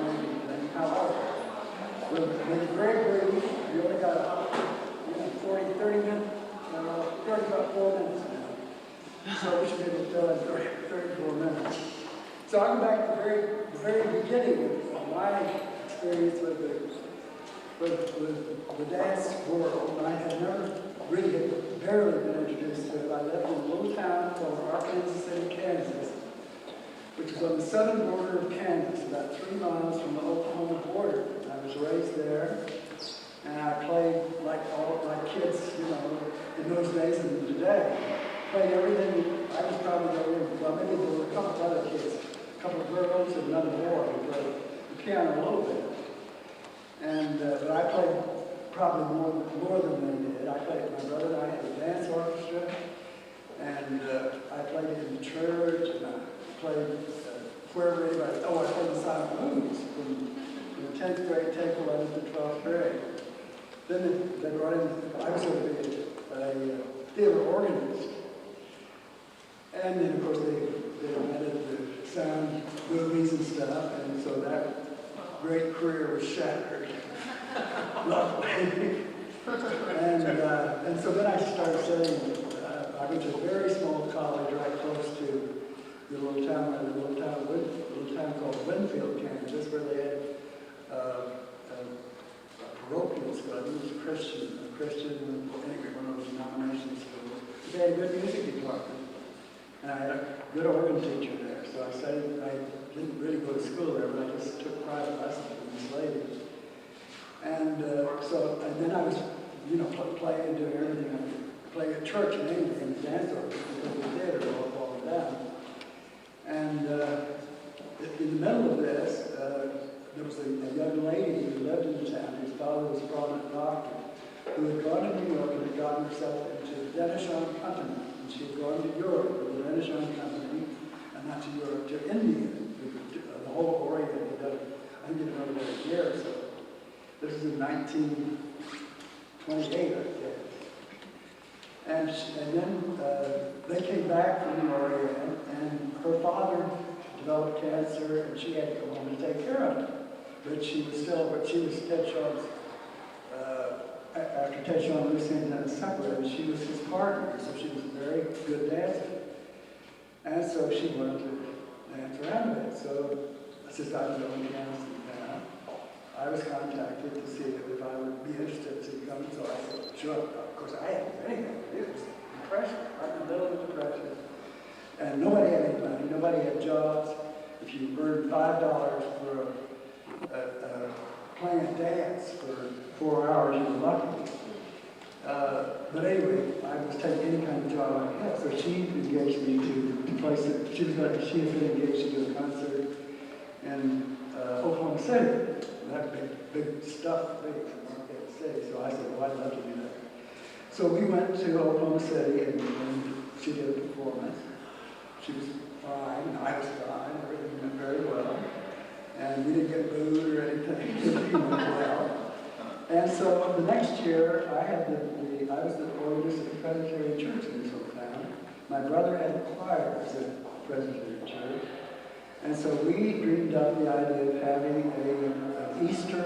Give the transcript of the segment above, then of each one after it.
maybe. However, with very brief, you only got 40, 30 minutes, 30, about 4 minutes now. So we should be able to fill in 34 minutes. So I'll go back to the very beginning of my experience with the dance world. I had never really barely been introduced to it. I lived in a little town called Arkansas City, Kansas, which is on the southern border of Kansas, about 3 miles from the Oklahoma border. I was raised there, and I played like kids, in those days and today. Played everything. I was probably maybe there were a couple of other kids, a couple of girls and another boy who played the piano a little bit. And but I played probably more than they did. I played with my brother and I had a dance orchestra, and I played in the church, and I played wherever anybody. I played the silent blues from the 10th grade take 11th to 12th grade. Then they brought in. I was going to be a theater organist, and then of course they invented the sound movies and stuff, and so that great career was shattered. Luckily. And so then I started studying. I went to a very small college right close to the little town called Winfield, Kansas, where they had a parochial school. I think it was a Christian, one of those denominational schools. They had a good music department, and I had a good organ teacher there. So I studied. I didn't really go to school there, but I just took private lessons from this lady. And then I was, playing and doing everything. I could play at church and anything, dance orchestra, because we did all of that. And in the middle of this, there was a young lady who lived in the town, whose father was a prominent doctor, who had gone to New York and had gotten herself into the Denishon Company. And she had gone to Europe with the Denishon Company, and not to Europe, to India, the whole Orient. I think it over there a year or so. This is in 1928, I guess. And then they came back from the Orient, and her father developed cancer, and she had to go home to take care of it. But she was Ted Shaw's, after Ted Shaw and Lucy and separated, she was his partner, so she was a very good dancer. And so she wanted to dance around a bit. So since I was only dancing now, I was contacted to see if I would be interested to come. So I said, sure. Of course, I hadn't anything. It was depression. I was in the middle of depression. And nobody had any money. Nobody had jobs. If you earned $5 for playing a dance for 4 hours, you were lucky. But anyway, I was taking any kind of job I could. So she engaged me to play. She had been engaged to do a concert in Oklahoma City. That big stuff thing from Arkansas City. So I said, well, I'd love to do that. So we went to Oklahoma City, and she did a performance. She was fine, and I was fine. Everything went very well. And we didn't get booed or anything. Everything went well. And so the next year, I was the organist of the Presbyterian Church in this little town. My brother had a choir at the Presbyterian Church. And so we dreamed up the idea of having an Easter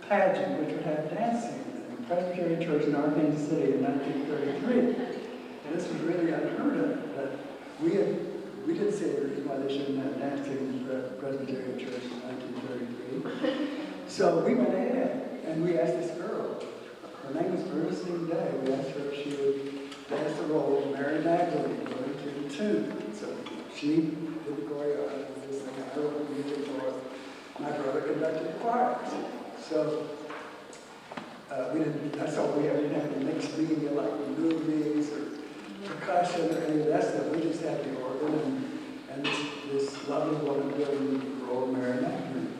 pageant, which would have dancing in the Presbyterian Church in Arkansas City in 1933. And this was really unheard of, but we didn't see a reason why they shouldn't have dancing in the Presbyterian Church in 1933. So we went ahead, and we asked this girl. Her name was Ernestine Day. We asked her if she would dance the role of Mary Magdalene according to the tune. So she did the choreography. I wrote the music for it. My brother conducted the choir. So that's all we didn't have any mixed media like movies or percussion or any of that stuff. We just had the organ and this lovely woman doing the role of Mary Magdalene.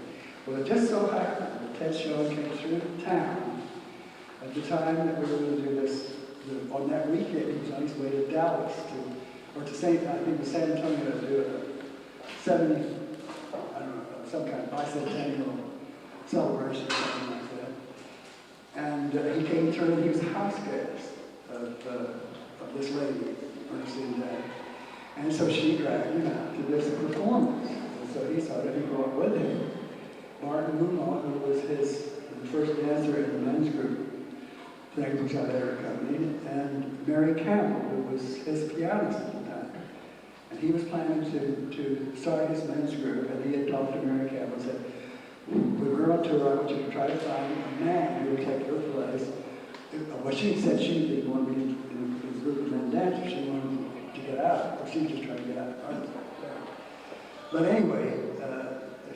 Well, it just so happened that Ted Shaw came through town at the time that we were going to do this. On that weekend, he was on his way to Dallas to San Antonio to do a some kind of bicentennial celebration or something like that. And he came through, and he was a house guest of this lady, Ernestine Day. And so she dragged him out to this performance. And so he thought if he brought with him Language Theater Company, and Mary Campbell, who was his pianist at the time. And he was planning to start his men's group, and he had talked to Mary Campbell and said, when we're on tour, I want you to try to find a man who will take your place. Well, she said she didn't want to be in the group of men dancers. She wanted to get out, or she was just trying to get out. But anyway,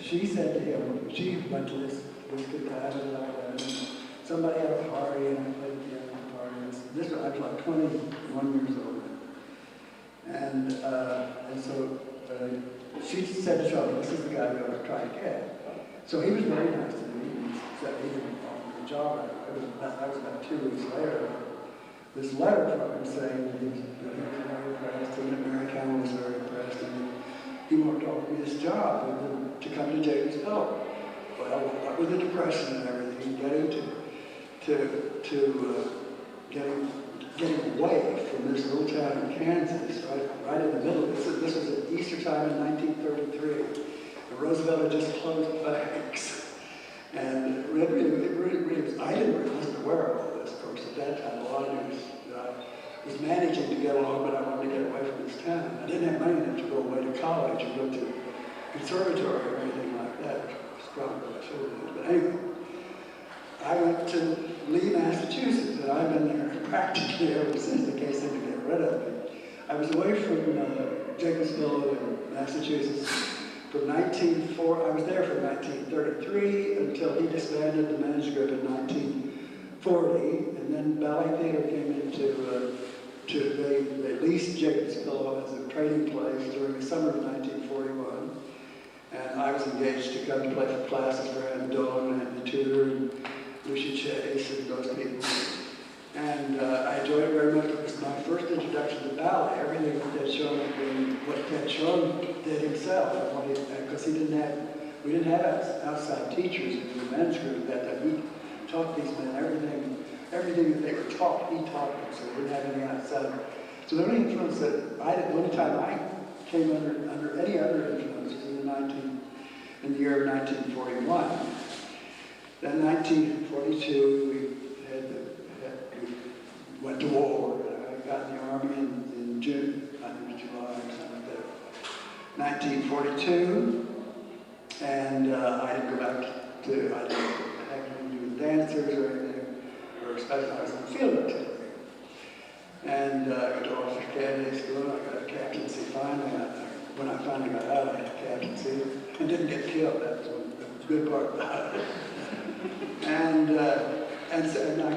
she said to him, she went to this good guy, and somebody had a party, and I played the piano at the party. I was like 21 years old. And so she said to Charlie, this is the guy you ought to try to get. So he was very nice to me. He said he didn't offer me a job. That was about 2 weeks later. This letter from him saying that he was very impressed, and that Mary Campbell was very impressed, and he wanted to offer me this job to come to Jacob's Pillow. Well, what with the depression and everything, getting away from this little town in Kansas, right in the middle. This was at Easter time in 1933. And Roosevelt had just closed banks. And I didn't really wasn't aware of all this, of course, at that time. All I knew was that I was managing to get along, but I wanted to get away from this town. I didn't have money enough to go away to college or go to conservatory or anything like that, which was probably what I should have done. But anyway, I went to Lee, Massachusetts, and I've been there practically ever since in case they could get rid of me. I was away from Jacobsville in Massachusetts from I was there from 1933 until he disbanded the men's group in 1940, and then Ballet Theater came into, they leased Jacobsville as a training place during the summer of 1941, and I was engaged to come to play for classes for Ann Doan and the tutor and Lucia Chase and those people. And I enjoyed it very much. It was my first introduction to ballet. Everything that Ted Schoen had been, what Ted Schoen did himself, because we didn't have outside teachers in the men's group that we taught these men everything that they were taught, he taught them, so we didn't have any outside. So the only influence that the only time I came under any other influence was in the year of 1941. Then 1942, we went to war. I got in the Army in June, I think it was July or something like that. 1942, and I didn't go back I didn't have anything to do with dancers or anything, or especially I was in the field activity. And I went to Officer Academy School, I got a captaincy finally. When I finally got out, I had a captaincy and didn't get killed. That was the good part about it. And I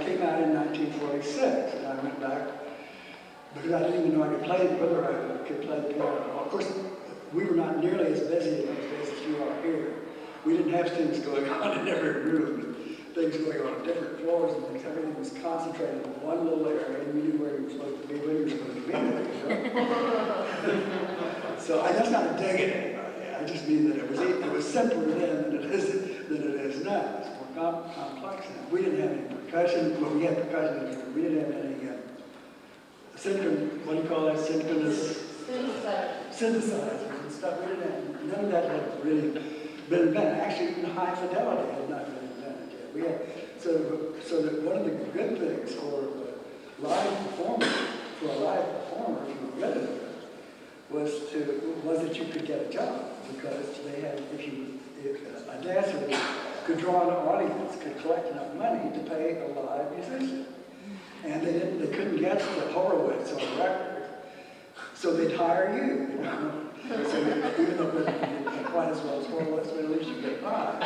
came out in 1946, and I went back because I didn't even know I could play, whether I could play the piano. Of course, we were not nearly as busy in those days as you are here. We didn't have things going on in every room, things going on different floors, and things. Everything was concentrated in one little area, and you knew where you were supposed to be, when you were supposed to be. So that's not a dig at anybody. I just mean that it was simpler then than it is now. It's more complex now. We didn't have any percussion. Well, we had percussion. We didn't have any what do you call that? Synchronous synthesizers and stuff. We didn't have, none of that had really been invented. Actually, even high fidelity had not been invented yet. We had so that one of the good things for a live performer, if you were good at it, was that you could get a job, because they had, if a dancer could draw an audience, could collect enough money to pay a live musician. And they couldn't get the Horowitz on the record, so they'd hire you know. So even though it didn't quite as well as Horowitz, but at least you get by.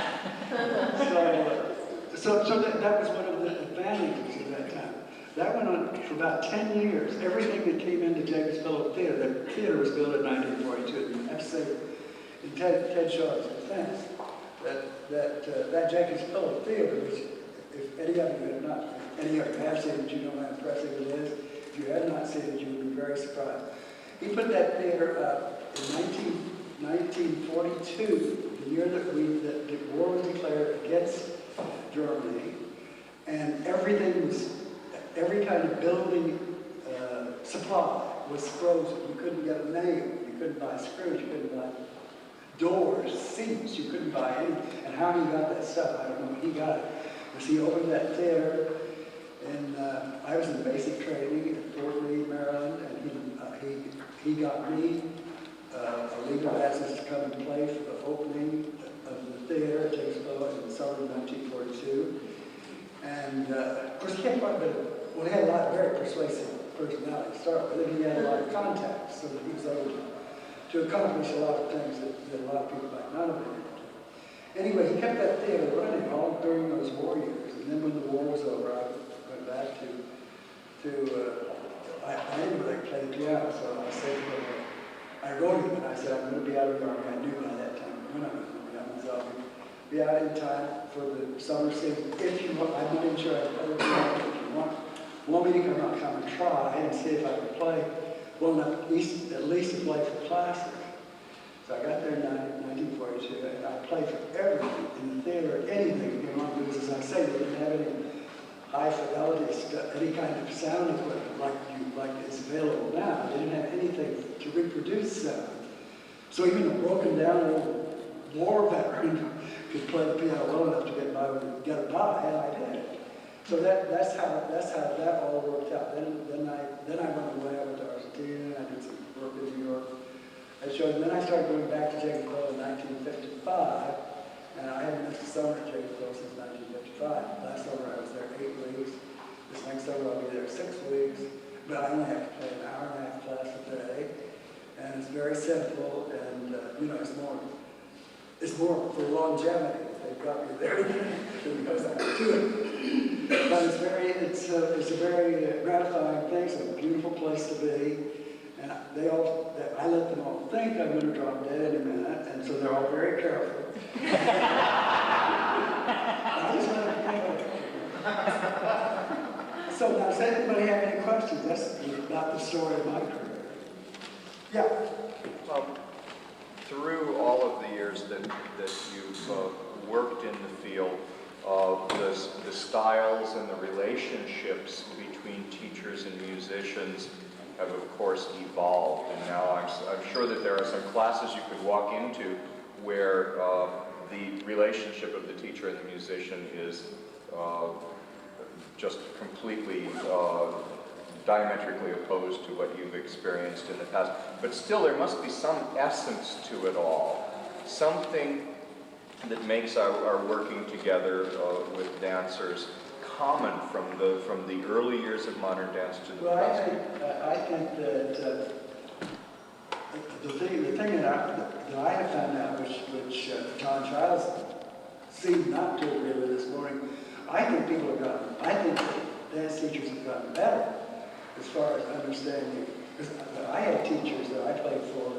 So that was one of the advantages of that time. That went on for about 10 years. Everything that came into Jacobsville Theater, the theater was built in 1942. And I have to say, in Ted Shaw's defense, that Jacobsville Theater, which if any of you have not, any of you have seen it, you know how impressive it is. If you have not seen it, you would be very surprised. He put that theater up in 1942, the year that the war was declared against Germany, and every kind of building supply was frozen. You couldn't get a nail, you couldn't buy screws, you couldn't buy doors, seats, you couldn't buy anything. And how he got that stuff, I don't know, he got it. Because he opened that theater And I was in basic training at Fort Lee, Maryland, and he got me a legal license to come and play for the opening of the theater at Jacksonville in the summer of 1942. And of course, he had quite a bit of, well, he had a lot of very persuasive personality to start with, and he had a lot of contacts, so that he was able to accomplish a lot of things that a lot of people might not have been able to. Anyway, he kept that theater running all during those war years, and then when the war was over, I went back I didn't really play the piano, so I said to him, I wrote him and I said, I'm going to be out of the Army. I knew by that time when I was going to be out, so I'll be out in time for the summer season. If you want, I'm not even sure I play the piano. If you want me to come and try and see if I can play well enough, at least to play for classes. So I got there in 1942, and I played for everything in the theater, anything that came on, because as I say, they didn't have any high fidelity stuff, any kind of sound equipment like is available now. They didn't have anything to reproduce sound. So even a broken down old war veteran could play the piano well enough to get by, and I did. So that's how that all worked out. Then I went away. I went to Argentina. I did some work in New York. And then I started going back to Jacksonville in 1955, and I haven't missed a summer at Jacksonville since 1955. Last summer I was there 8 weeks. This next summer I'll be there 6 weeks, but I only have to play an hour and a half class a day, and it's very simple, and it's more for longevity. They've got me there because I'm doing it. But it's a very gratifying thing. It's a beautiful place to be. And I let them all think I'm going to drop dead any minute, and so they're all very careful. I just let them think. So now, does anybody have any questions? That's about the story of my career. Yeah. Through all of the years that you've worked in the field, the styles and the relationships between teachers and musicians have of course evolved, and now I'm sure that there are some classes you could walk into where the relationship of the teacher and the musician is just completely diametrically opposed to what you've experienced in the past. But still, there must be some essence to it all, something that makes our working together with dancers common from the early years of modern dance to the present. I think that the thing that I have found out, which John Childs seemed not to agree with this morning, I think dance teachers have gotten better as far as understanding. Because I had teachers that I played for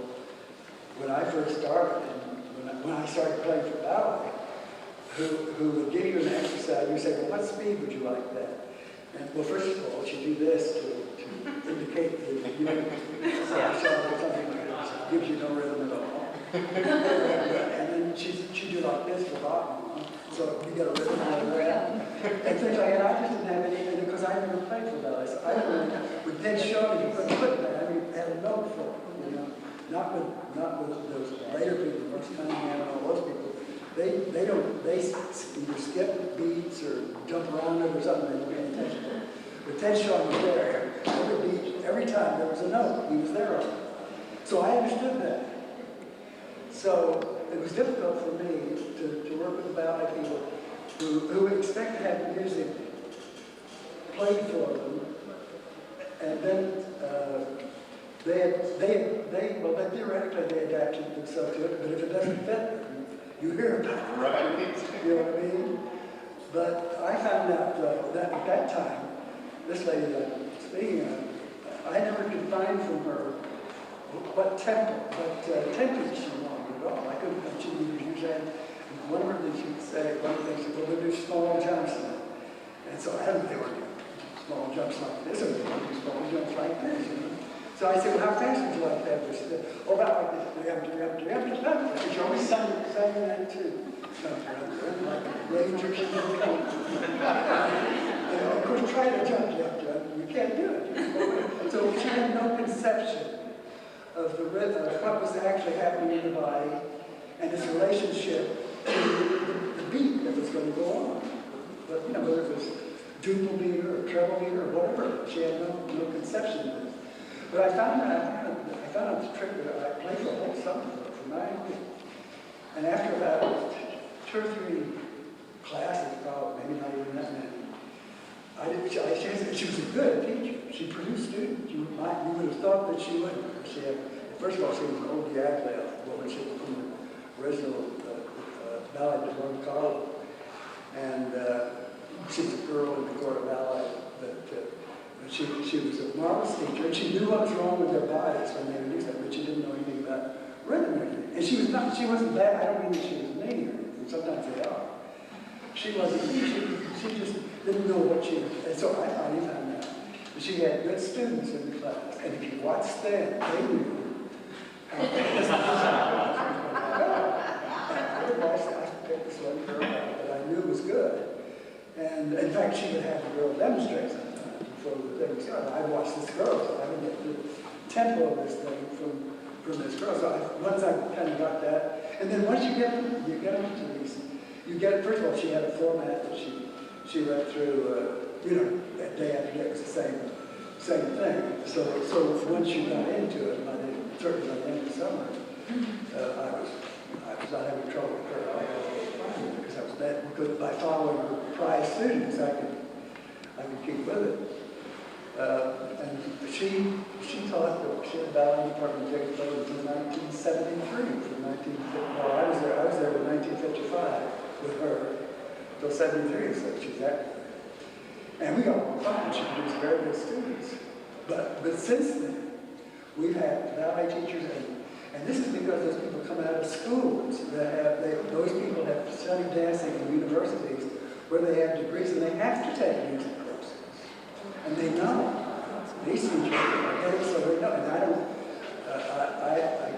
when I first started, and when I started playing for ballet, who would give you an exercise, you say, well, what speed would you like that? And well, first of all, you do this to indicate that you know, something like this. It gives you no rhythm at all. And then she'd do like this for Bachman, so you get a rhythm out of that. And things like that. I just didn't have any, because I never played for ballet, so I didn't, with Ted Shaw, you couldn't put that. I mean, had a note for it, you know. Not with those later people, Bruce Cunningham and all those people. They either skip beats or jump around it or something they don't pay attention to. But Ted Shaw was there. Every beat, every time there was a note, he was there on it. So I understood that. So it was difficult for me to work with ballet people who would expect to have the music played for them, and then theoretically they adapted themselves to it, but if it doesn't fit them, you hear about it. Right. You know what I mean? But I found out that at that time, this lady that I'm speaking of, I never could find from her what tempo, what tempo she wanted at all. I couldn't, she would use that. One of her things she would say, one of the things, well, we'll do small jumps. And so I don't know, they were doing small jumps like this, or they would do small jumps like this, you know? So I said, well, how fast would you like to have this? Oh, about like this, because you always sang that too. Like Ranger King of of course, try to jump, you can't do it. So she had no conception of the rhythm, of what was actually happening in the body, and its relationship to the beat that was going to go on. But, you know, whether it was duple meter or treble meter or whatever. She had no conception of this. But I found out the trick that I played for a whole summer for 9 weeks. And after about 2 or 3 classes, probably, maybe not even that many, she was a good teacher. She produced students. You would have thought that she would. She had, first of all, she was an old Diaghilev woman. She was from the original ballet de Monte Carlo. And she was a girl in the court of ballet. But she was a marvelous teacher. And she knew what was wrong with their bodies when they would do something, but she didn't know anything about rhythm or anything. And she wasn't bad. I don't mean that she was mean or anything. Sometimes they are. She wasn't mean. She just didn't know what she was. And so I finally found out that she had good students in the class. And if you watched them, they knew how fast I picked this one girl out that I knew was good. And in fact, she would have the girl demonstrate sometimes before the thing started. I watched this girl, so I would get the tempo of this thing from this girl. So once I kind of got that, and then once you get into these, first of all, she had a format that she read through, that day after day. It was the same thing. So once you got into it, certainly by the end of the summer, I was not having trouble with her. I had a little fun because I was that. Because by following her prize students, I could keep with it. And she taught the ballet department from 1973 well, I was there in 1955 with her till 73, so she's that. And we got along fine. She produced very good students. But since then, we've had ballet teachers, and this is because those people come out of schools those people have studied dancing in universities where they have degrees and they have to take music courses. And they know. These teachers are getting so they know. And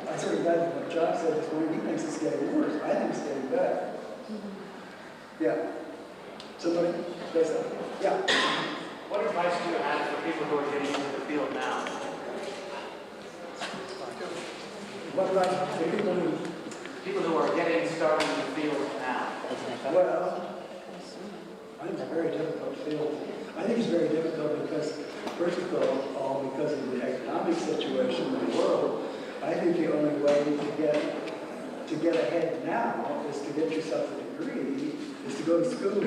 I sort of got what John said this morning. He thinks it's getting worse. I think it's getting better. Yeah. Somebody say something? Yeah. What advice do you have for people who are getting into the field now? What advice for People who are getting started in the field now. Well, I think it's a very difficult field. I think it's very difficult because, first of all, because of the economic situation in the world, I think the only way to get ahead now is to get yourself a degree, is to go to school,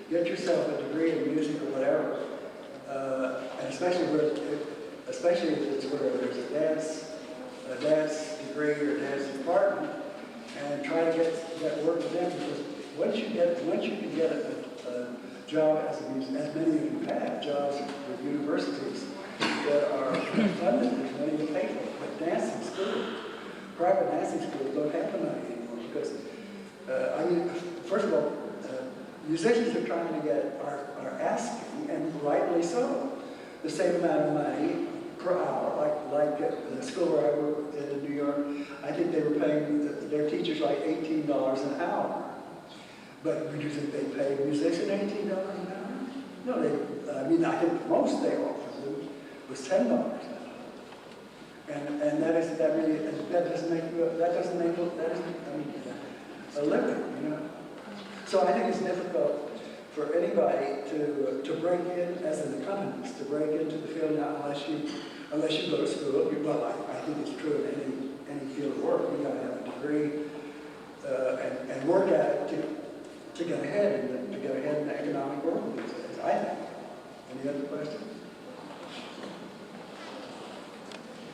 get yourself a degree in music or whatever, and especially if it's where there's a dance degree or a dance department, and try to get work with them, because once you can get a job as many of you have jobs with universities that are funded, there's money to pay for, but dancing schools, private dancing schools don't have the money anymore because, first of all, musicians are trying to are asking, and rightly so, the same amount of money per hour, like at the school where I worked in New York. I think they were paying their teachers like $18 an hour. But would you think they pay a musician $18 an hour? No, I think most they offered them was $10 an hour. And that doesn't a living, So I think it's difficult for anybody to break in as an accompanist, to break into the field now unless you go to school. I think it's true in any field of work. You gotta have a degree and work at it to get ahead in the economic world these days, I think. Any other questions?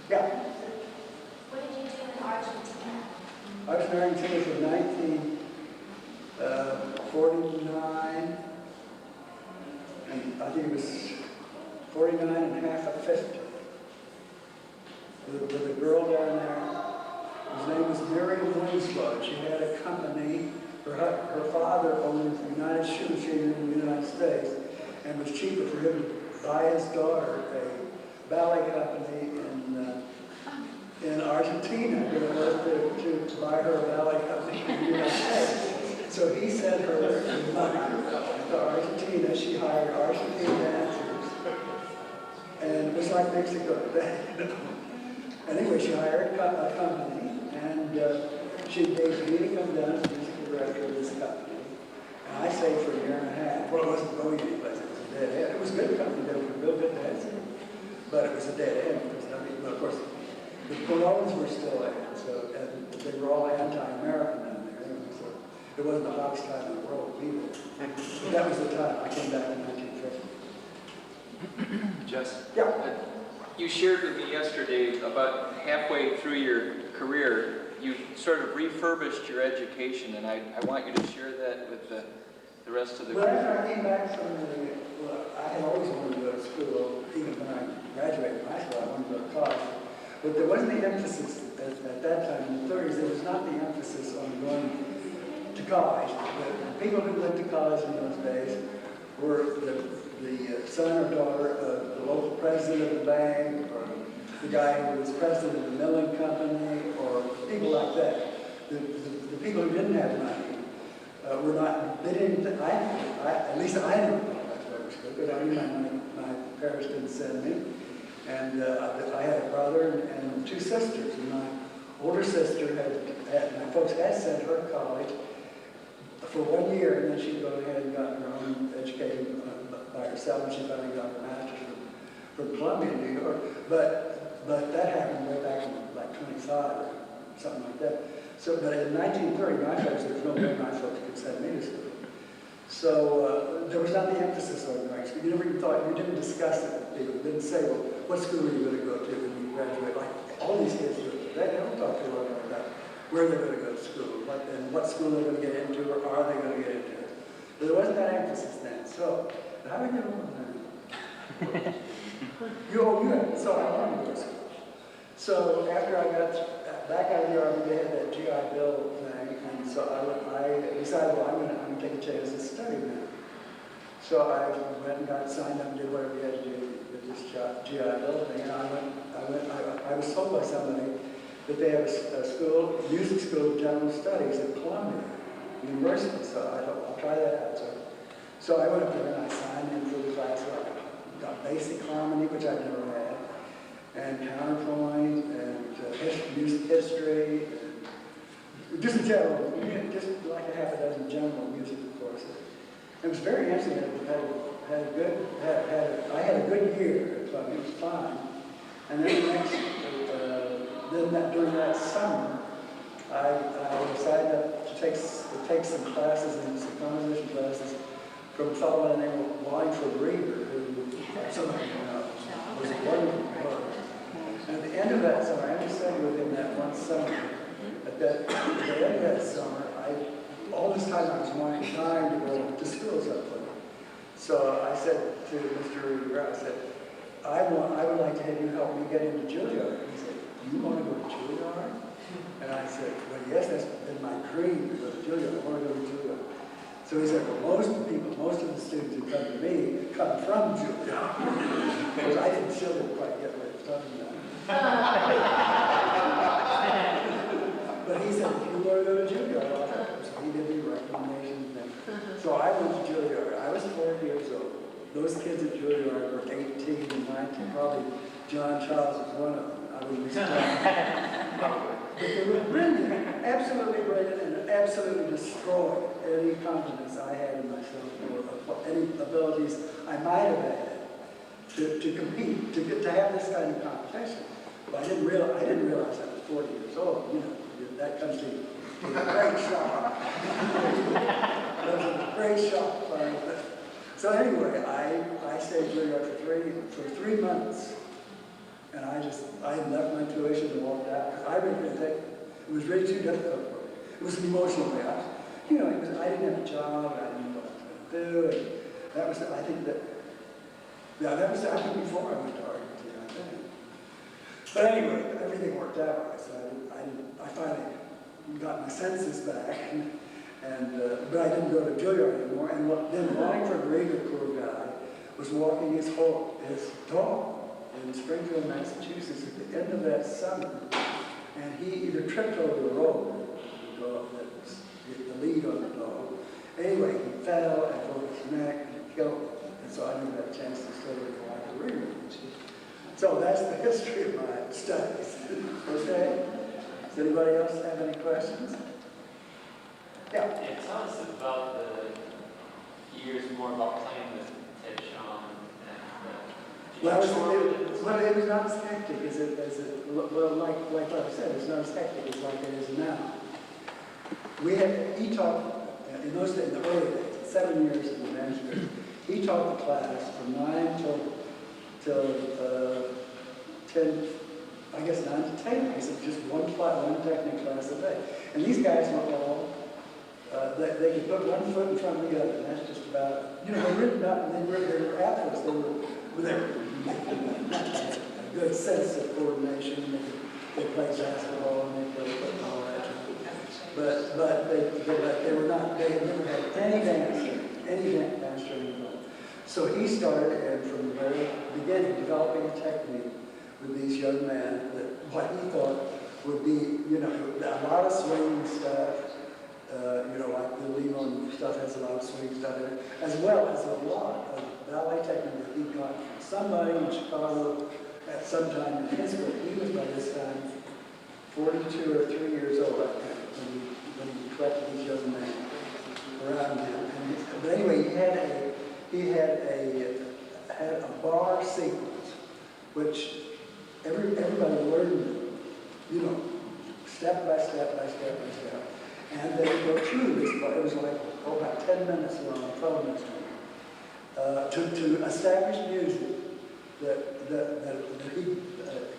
Yeah. What did you do in Argentina? I was in Argentina from 1949, and I think it was 49 and a half up 50. With a girl down there, whose name was Miriam Winslow. She had a company. Her father owned United Shoe Machinery in the United States, and it was cheaper for him to buy his daughter a ballet company in Argentina than it was to buy her a ballet company in the United States. So he sent her to Argentina. She hired Argentine dancers, and it was like Mexico today. Anyway, she hired a company, and she engaged me to come down as musical director of this company. And I stayed for a year and a half. Well, it wasn't going anyplace. It was a dead end. It was good company, they were real good dancing, but it was a dead end. There was nothing, but of course, the Colones were still there, so, and they were all anti-American down there, anyway, so it wasn't the hottest time in the world either. But that was the time. I came back in 1950. Jess? Yeah. You shared with me yesterday about halfway through your career, you sort of refurbished your education, and I want you to share that with the rest of the Well, group. after I came back from I had always wanted to go to school, even when I graduated from high school, I wanted to go to college. But there wasn't the emphasis at that time, in the 30s, there was not the emphasis on going to college. The people who went to college in those days were the son or daughter of the local president of the bank, or the guy who was president of the milling company, or people like that. The people who didn't have money were not, they didn't, at least I didn't know that's what was good, but I knew my parents didn't send me. And I had a brother and two sisters, and my older sister my folks had sent her to college for 1 year, and then she'd gone ahead and gotten her own education by herself, and she finally got her master's from Columbia, New York. But that happened way back in like 25 or something like that. So, but in 1930, my folks, there was no way my folks could send me to school. So there was not the emphasis on going to school. You never even thought, you didn't discuss it with people. You didn't say, well, what school are you going to go to when you graduate? Like all these kids do. They don't talk to one another about where they're going to go to school, and what school they're going to get into, or are they going to get into. But there wasn't that emphasis then. So, how did I get on that? So I wanted to go to school. So after I got back out of the Army, they had that GI Bill thing, and so I decided, well, I'm going to take a chance to study now. So I went and got signed up and did whatever we had to do with this GI Bill thing, and I was told by somebody that they have a school, music school of general studies at Columbia University, so I thought, I'll try that out. So I went up there and I signed in for the class where I got basic harmony, which I'd never had, and counterpoint, and music history, and just general, just like a half a dozen general music courses. It was very interesting. I had a good year at Columbia. It was fine. And then during that summer, I decided to take some classes, some composition classes, from a fellow by the name of Wallingford Reader, who somebody was a wonderful poet. And at the end of that summer, I only studied with him that one summer. At the end of that summer, all this time I was wanting time to go to school someplace. So I said to Mr. Reader, I said, I would like to have you help me get into Juilliard. He said, you want to go to Juilliard? And I said, well, yes, that's been my dream to go to Juilliard. I want to go to Juilliard. So he said, well, most of the students who come to me come from Juilliard. Because I still didn't quite get what he was talking about. But he said, if you want to go to Juilliard, I'll help you. So he did me recommendations. So I went to Juilliard. I was 4 years old. Those kids at Juilliard were 18 and 19. Probably John Charles was one of them. I was But they were brilliant, absolutely brilliant, and absolutely destroyed any confidence I had in myself, or any abilities I might have had to compete, to have this kind of competition. But I didn't realize I was 40 years old. You know, that comes to a great shock. That was a great shock. So anyway, I stayed at Juilliard for 3 months. And I left my tuition and walked out because I really didn't take it. It was really too difficult for me. It was emotionally. I didn't have a job. I didn't know what I was going to do. And that was, I think before I went to Argentina, I think. But anyway, everything worked out. So I finally got my senses back, but I didn't go to Juilliard anymore. And then Wallingford Reader, poor guy, was walking his dog in Springfield, Massachusetts at the end of that summer, and he either tripped over the rope, the lead on the dog. Anyway, he fell and broke his neck and killed him. And so I didn't have a chance to study with Wallingford Reader. So that's the history of my studies. Okay? Does anybody else have any questions? Yeah. Tell us about the years more about playing with Ted Sean. Well, it was not as hectic well, like I said, it's not as hectic as like it is now. He taught, in those days, in the early days, 7 years in the master's, he taught the class from 9 till 10, I guess 9 to 10, he said just one technical class a day. And these guys were all, they could put one foot in front of the other, and that's just about, they were athletes, they were a good sense of coordination. They played basketball and they played football, but they were not. They had never had any dance training at all. So he started, and from the very beginning, developing a technique with these young men that what he thought would be, a lot of swinging stuff. Like the Lehman stuff has a lot of swing stuff in it, as well as a lot of ballet technique that he got from somebody in Chicago at some time in his book. He was by this time 42 or 3 years old, I think, when he collected these young men around him. But anyway, he had a bar sequence, which everybody learned, step by step by step by step. And they would go through this, it was like, about 10 minutes long, 12 minutes long, to establish music that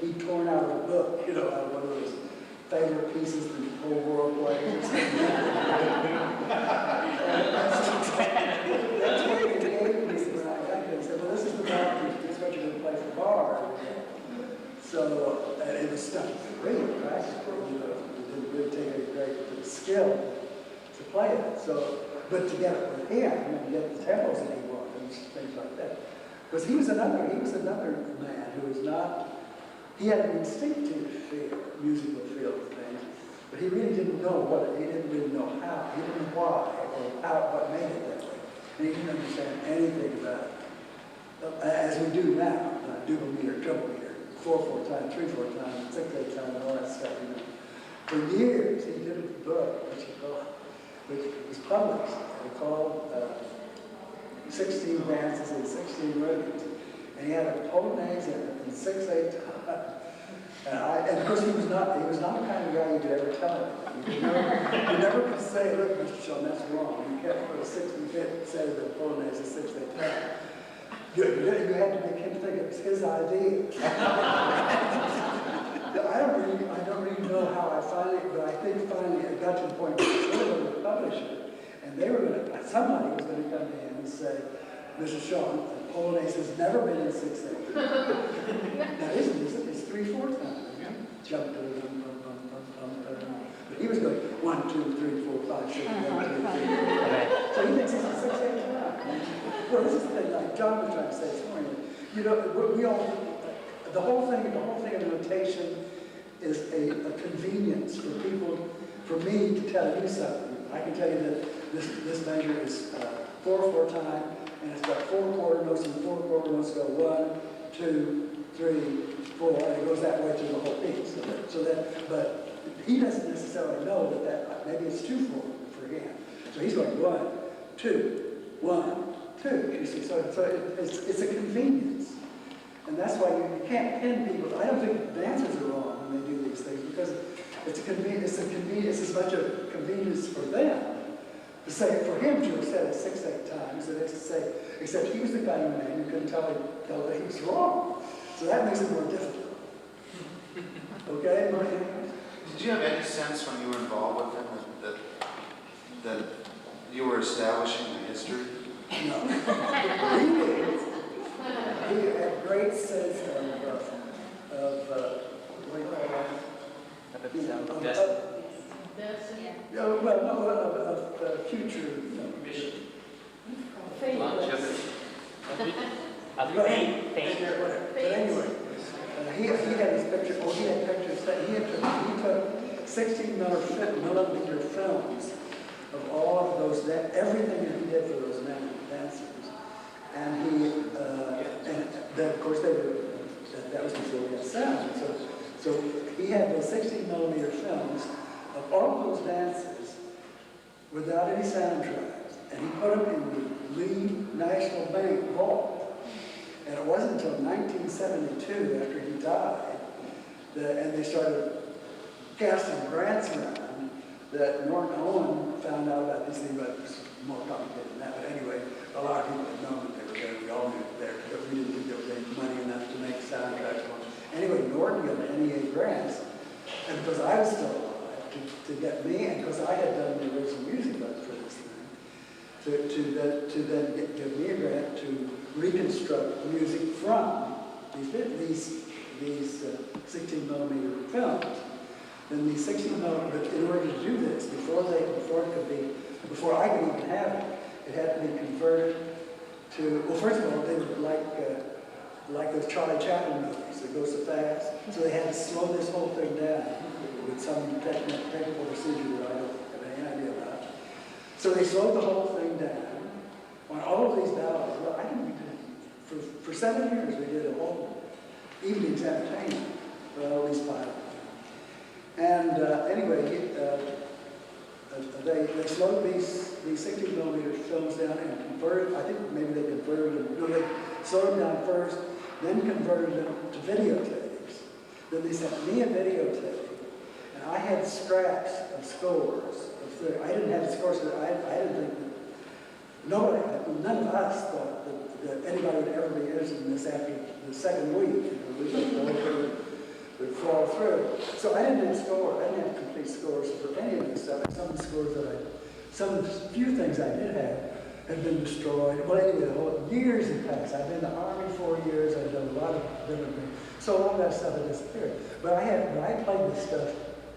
he'd torn out of a book, out of one of those favorite pieces that the whole world plays. That's what he gave me when I got there. He said, well, this is the bar, this is what you're going to play for bar. So, and it was stuff really practical, it didn't really take any great skill to play it. So, but to get it with him, and get the tempos that he wanted, and things like that. Because he was another man who was not, he had an instinctive feel, musical feel of things, but he really didn't know he didn't really know how, he didn't know why, or what made it that way. And he didn't understand anything about it. As we do now, double meter, triple meter, 4/4 time, 3/4 time, 6/8 time, and all that stuff. For years, he did a book, which was published, called 16 Dances and 16 Rhythms. And he had a polonaise in it, and 6/8 time. And of course, he was not the kind of guy you could ever tell him. You never could say, look, Mr. Sean, that's wrong. You can't put a 65th set of the polonaise at 6/8 time. You had to make him think it was his idea. I don't really know how but I think finally it got to the point where they were going to publish it, and somebody was going to come to him and say, Mr. Sean, the polonaise has never been in 6/8. Now isn't it? It's 3/4 time. Jump to but he was going 1, 2, 3, 4, 5, 6, 1, 2, 3. So he thinks it's a 6/8 time. Well, this is the thing, like John was trying to say this morning. We all, the whole thing of notation is a convenience for people, for me to tell you something. I can tell you that this measure is 4/4 time, and it's got 4 quarter notes, and 4 quarter notes go 1, 2, 3, 4, and it goes that way through the whole piece. But he doesn't necessarily know that maybe it's 2/4 for him. So he's going 1, 2, 1, 2. You see, so it's a convenience. And that's why you can't pin people. I don't think dancers are wrong when they do these things, because it's a convenience. It's as much a convenience for them to say, for him to have said it 6/8 times, that is to say, except he was the kind of man who couldn't tell that he was wrong. So that makes it more difficult. Okay? Did you have any sense when you were involved with him that you were establishing the history? No. He had great sense of what do you call that? Of future. Longevity. But anyway, he had his picture. He had pictures. He took 16 millimeter films of all of those, everything that he did for those dancers. And then of course that was before we had sound. So he had those 16 millimeter films of all those dances without any soundtracks, and he put them in the Lee National Bank vault. And it wasn't until 1972, after he died, and they started casting grants around, that Norton Owen found out about these things, but it was more complicated than that. But anyway, a lot of people had known that they were there. We all knew they were there, but we didn't think there was any money enough to make soundtracks. Anyway, Norton got NEA grants, and because I was still alive, to get me, and because I had done the original music for this thing, to then give me a grant to reconstruct music from these 16 millimeter films. Then these 16 millimeter, but in order to do this, before I could even have it, it had to be converted to, well, first of all, they were like those Charlie Chaplin movies that go so fast. So they had to slow this whole thing down with some technical procedure that I don't have any idea about. So they slowed the whole thing down on all of these ballads. Well, I didn't do for 7 years we did a whole evening's entertainment for all these pilots. And anyway, they slowed these 16 millimeter films down and converted, I think maybe they converted them, no, they slowed them down first, then converted them to videotapes. Then they sent me a videotape, and I had scraps of scores. I didn't have scores, I didn't think that, none of us thought that anybody would ever be interested in this after the second week. We would fall through. So I didn't have scores. I didn't have complete scores for any of this stuff. Some of the scores some of the few things I did have had been destroyed. Well, anyway, the whole years had passed. I've been in the Army 4 years. I've done a lot of different things. So all that stuff had disappeared. But I played this stuff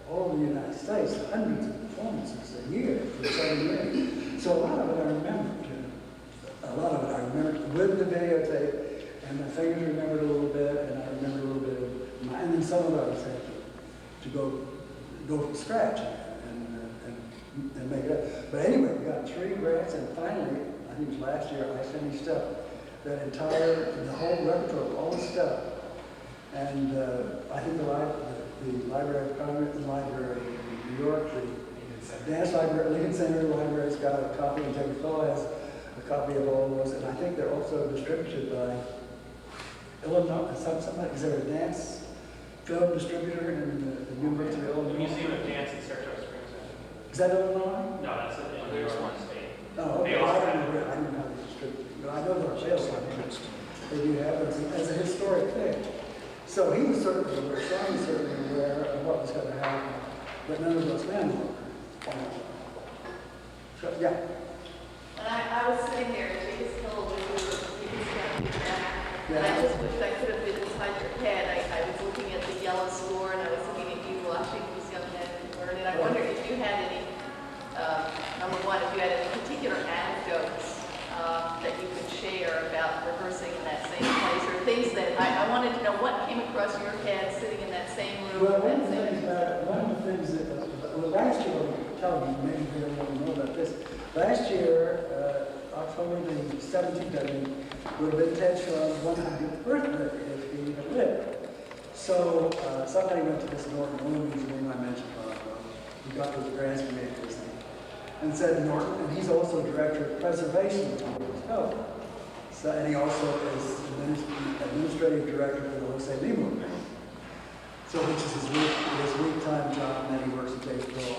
all over the United States, hundreds of performances a year for 7 years. So a lot of it I remembered. A lot of it I remembered with the videotape, and my fingers remembered a little bit, and I remembered a little bit of and then some of us had to go from scratch and make it up. But anyway, we got 3 grants, and finally, I think it was last year, I finished up the whole repertoire, all the stuff. And I think the Library of Congress, the Library in New York, the Dance Library, Lincoln Center Library's got a copy, and Jacob Phil has a copy of all those, and I think they're also distributed by Illinois. Is there a dance film distributor in the University of Illinois? The Museum of Dance in Saratoga Springs. Is that Illinois? No, that's in New York State. Oh, okay. They I also don't know how they distribute it, but I know they're available. They do have it as a historic thing. So he was certainly aware, Sean was certainly aware of what was going to happen, but none of those men were. So, yeah. And I was sitting there at Chase Hill with you and I just wished I could have been inside your head. I was looking at the yellow score and I was looking at you watching these young men learn. And I wondered if you had any, number one, if you had any particular anecdotes that you could share about rehearsing in that same place, or things that I wanted to know what came across your head sitting in that same room. Well, one of the things that, last year, I'll tell you, maybe they don't want to know about this. Last year, October the 17th, I think, would have been Ted Sean's 100th birthday if he had lived. So somebody went to this Norton Owen, whose name I mentioned a while ago. He got those grants from me, and said Norton, and he's also director of preservation of Norton's Health. So, and he also is administrative director for the Jose Lima Grant. So, which is his week-time job, and then he works at baseball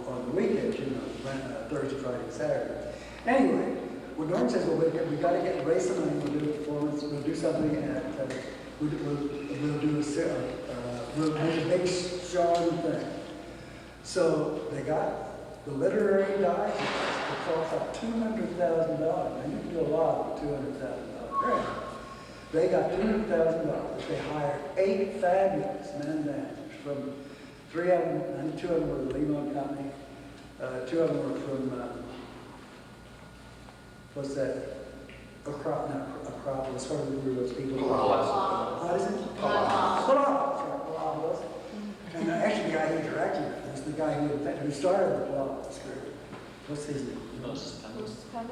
on the weekends, Thursday, Friday, and Saturday. Anyway, when Norton says, well, we got to raise some money, we'll do a performance, we'll do something, and we'll do a big Sean thing. So they got the literary digest to cost up $200,000. Now you can do a lot with $200,000 grant. They got $200,000. They hired 8 fabulous men and dancers from 3 of them, and 2 of them were the Lehman Company. 2 of them were from, what's that? Acropolis, what are those people? What is it? Palabras. And actually the guy who directed it was the guy who started the Palabras group. What's his name? I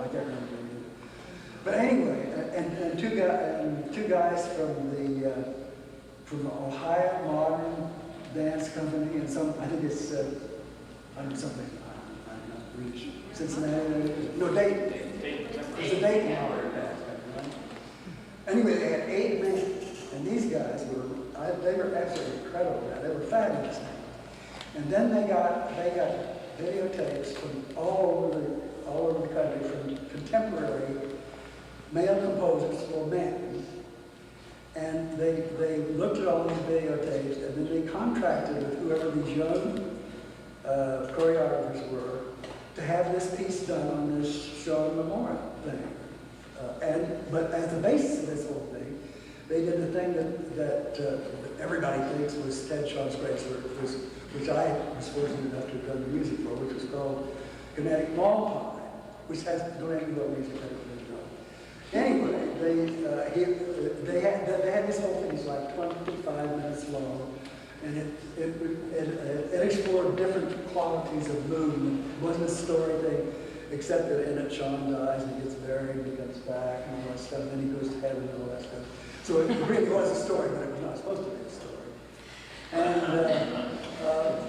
can't remember. But anyway, and two guys from the Ohio Modern Dance Company, and I think it's I'm not really sure. Cincinnati, no, Dayton. It's a Dayton Modern Dance Company, right? Anyway, absolutely incredible. They were fabulous. And then they got videotapes from all over the country from contemporary male composers for men. And they looked at all these videotapes, and then they contracted with whoever these young choreographers were to have this piece done on this Sean Memorial thing. But as the basis of this whole thing, they did the thing that everybody thinks was Ted Sean's greatest work, which I was fortunate enough to have done the music for, which was called Kinetic Mall Time, which has no name of music. Anyway, they had this whole thing. It's like 25 minutes long, and it explored different qualities of movement. It wasn't a story thing, except that in it Sean dies and he gets buried and he comes back and all that stuff. And then he goes to heaven and all that stuff. So it really was a story, but it was not supposed to be a story. And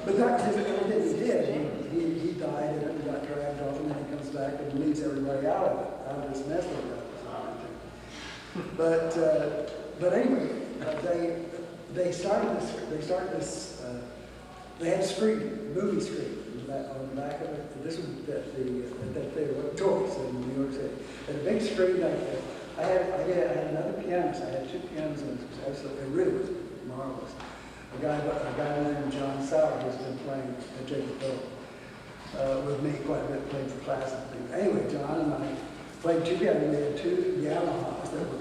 but that was everything he did. He died and it got dragged off, and then he comes back and leaves everybody out of this mess that got. But anyway, they started this. They had a screen, movie screen on the back of it. This was that they were Joyce in New York City. Had a big screen back there. I had another pianist. I had two pianos, and it was absolutely, it really was marvelous. A guy named John Sauer who's been playing at Jacob Hill with me quite a bit, playing for class and things. Anyway, John and I played two pianos. We had two Yamahas that were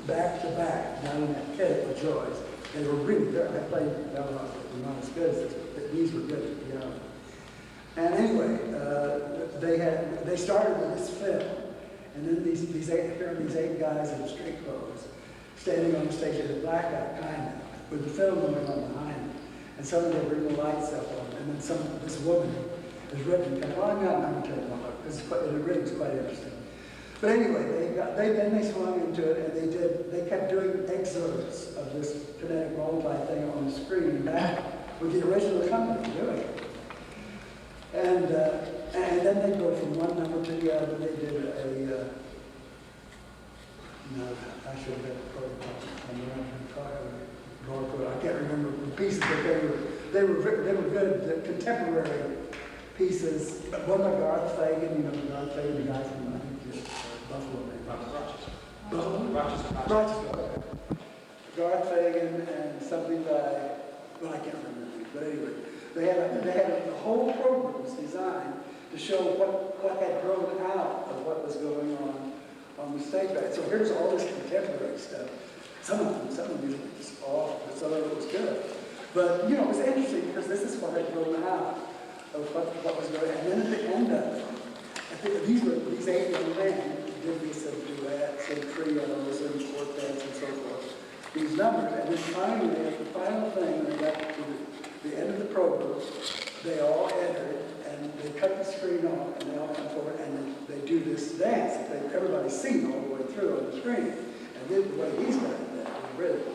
back to back down in that pit with Joyce. They were really good. I played Yamahas that were not as good as this, but these were good pianos. And anyway, they started with this film, and then these eight guys in street clothes standing on the stage at a blackout kind of, with the film going on behind them. And suddenly they bring the lights up on, and then this woman is written, well, I'm not going to tell you about it, because it really was quite interesting. But anyway, then they swung into it, and they kept doing excerpts of this kinetic multi thing on the screen back with the original company doing it. And then they go from one number to the other. They did no, I should have had the program. I can't remember the pieces, but they were good, the contemporary pieces. One by Garth Fagan, Garth Fagan, the guy from Buffalo, Rochester. Garth Fagan and something by, well, I can't remember. But anyway, they had the whole program was designed to show what had grown out of what was going on the stage. So here's all this contemporary stuff. Some of them usually just awful, but some of it was good. But it was interesting because this is what had grown out of what was going on. And then at the end of it, I think these eight young men did these duets and trios and quartets and so forth. These numbers, and then finally, at the final thing, when they got to the end of the program, they all entered, and they cut the screen off, and they all come forward, and they do this dance that everybody's seen all the way through on the screen. And then the way he's done it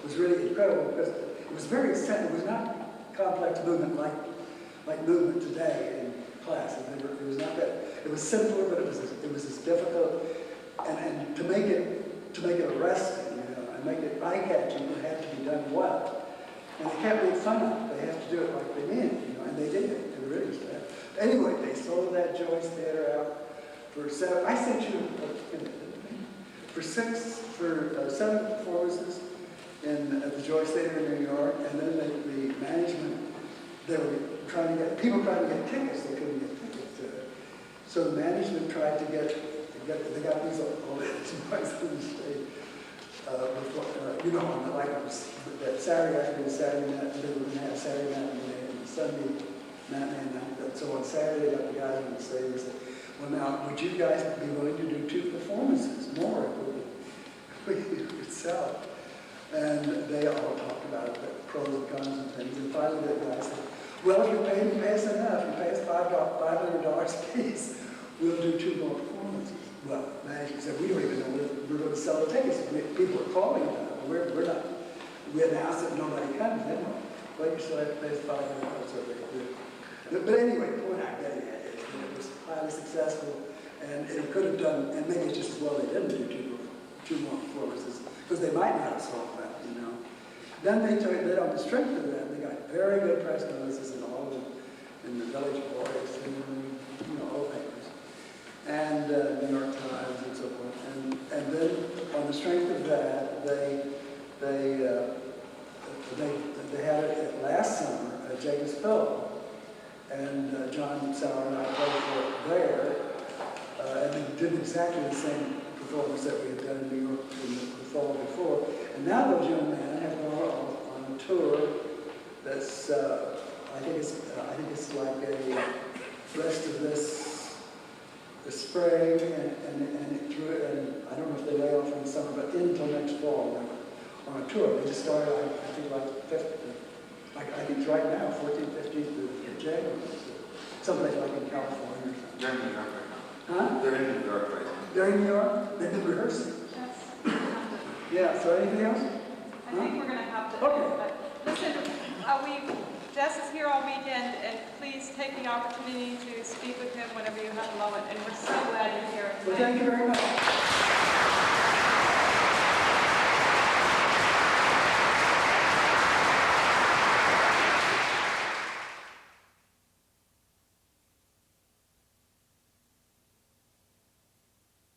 was really incredible, because it was very simple. It was not complex movement like movement today in classes. It was not that. It was simpler, but it was as difficult, and to make it arresting, and make it eye-catching, it had to be done well. And they can't make fun of it. They have to do it like they mean, and they did it. It really was bad. Anyway, they sold that Joyce Theater out for seven. I sent you for seven performances at the Joyce Theater in New York, and then the management, they were trying to get tickets. They couldn't get tickets to it. So the management tried to get they got these all these boys on the stage. That Saturday after the Saturday night, they were going to have Saturday night and Sunday matinee night. So on Saturday, they got the guys on the stage and said, well, now, would you guys be willing to do 2 performances more if we could sell it? And they all talked about the pros and cons and things. And finally, the guy said, well, if you pay us enough, you pay us $500 a piece, we'll do 2 more performances. Well, management said, we don't even know we're going to sell the tickets. People are calling about it. We're not. We announced that nobody comes. Then well, you still have to pay us $500. So they do. But anyway, the point I'm getting at is that it was highly successful, and it could have done, and maybe it's just as well they didn't do 2 more performances, because they might not have sold that, Then they took it on the strength of that. They got very good press notices in all of them, in the Village Voice, and all papers, and New York Times and so forth. And then on the strength of that, they had it last summer at Jacobs Pillow, and John Sauer and I played for it there, and we did exactly the same performance that we had done in New York in the fall before. And now those young men have gone on a tour that's, I think it's like a rest of this the spring and it through it, and I don't know if they lay off in the summer, but until next fall on a tour. They just started, I think, like 5th, I think it's right now, 14th, 15th of January. Someplace like in California or something. They're in New York right Huh? now. They're in New York right now. They're in New York? They've been rehearsing. Yeah, so anything else? I think we're going to have to. Okay. But listen, Jess is here all weekend, and please take the opportunity to speak with him whenever you have a moment. And we're so glad you're here. Well, thank you very much.